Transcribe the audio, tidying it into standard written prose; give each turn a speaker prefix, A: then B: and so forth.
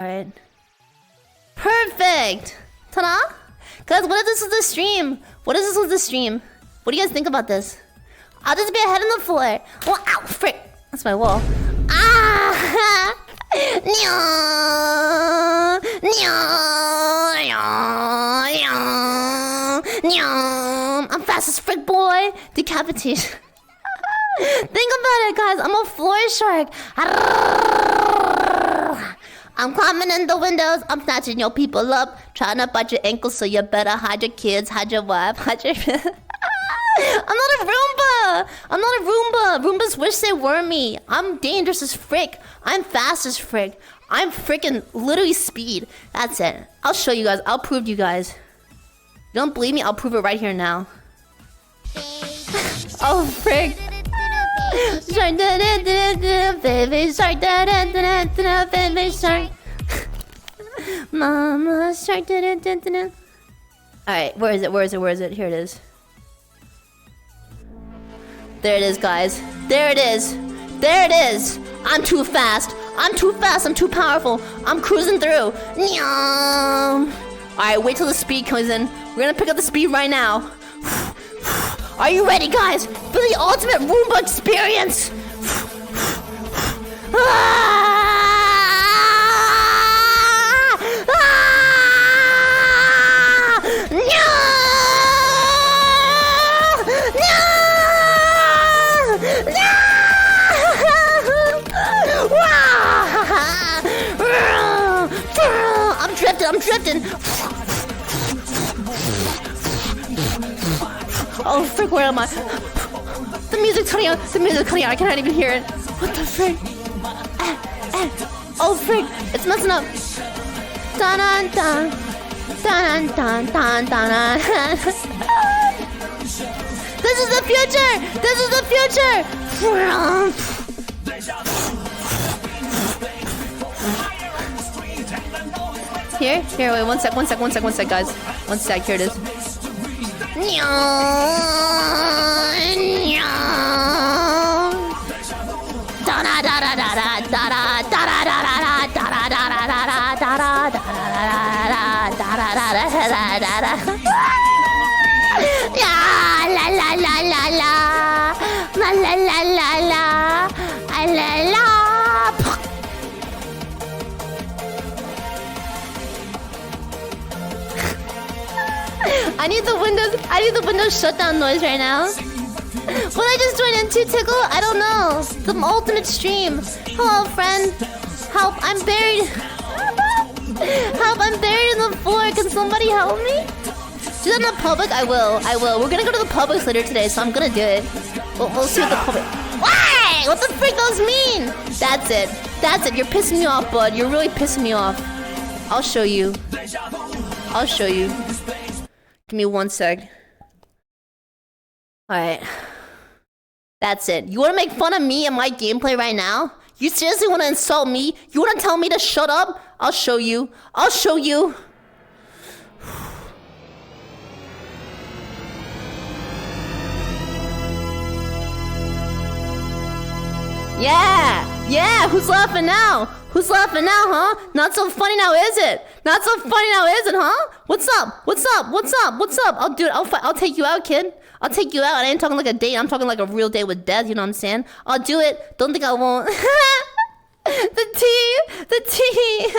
A: Alright. Perfect! Ta-da! Guys, what if this is the stream? What if this was the stream? What do you guys think about this? I'll just be a head on the floor. Well, ow, frick! That's my wall. Ah! I'm fast as frick, boy. Decapitation. Think about it, guys. I'm a floor shark. I'm climbing in the windows. I'm snatching your people up, trying to bite your ankles, so you better hide your kids, hide your wife, hide your... I'm not a Roomba! I'm not a Roomba! Roombas wish they were me. I'm dangerous as frick. I'm fast as frick. I'm freaking literally speed. That's it. I'll show you guys. I'll prove to you guys. You don't believe me? I'll prove it right here now. Oh, frick. Shark, baby shark, baby shark. Mama shark. Alright, where is it? Where is it? Where is it? Here it is. There it is, guys. There it is. There it is. I'm too fast. I'm too fast. I'm too powerful. I'm cruising through. Alright, wait till the speed comes in. We're gonna pick up the speed right now. Are you ready, guys? For the ultimate Roomba experience! I'm drifting. Oh, frick, where am I? The music's cutting out. The music's cutting out. I cannot even hear it. What the frick? Oh, frick. It's messing up. Dun dun dun. Dun dun dun dun. This is the future. This is the future. Here, wait, one sec, guys. One sec, here it is. I need the Windows shutdown noise right now. What I just joined into, Tickle? I don't know. The ultimate stream. Hello, friend. Help, I'm buried. Help, I'm buried in the floor. Can somebody help me? Do that in the public? I will. We're gonna go to the Publix later today, so I'm gonna do it. We'll see what the public... Why? What the freak those mean? That's it. That's it. You're pissing me off, bud. You're really pissing me off. I'll show you. I'll show you. Give me one sec. Alright. That's it. You wanna make fun of me and my gameplay right now? You seriously wanna insult me? You wanna tell me to shut up? I'll show you. I'll show you. Yeah, who's laughing now? Who's laughing now, huh? Not so funny now, is it? Not so funny now, is it, huh? What's up? I'll do it. I'll take you out, kid. I'll take you out. I ain't talking like a date. I'm talking like a real date with death, you know what I'm saying? I'll do it. Don't think I won't. The tea.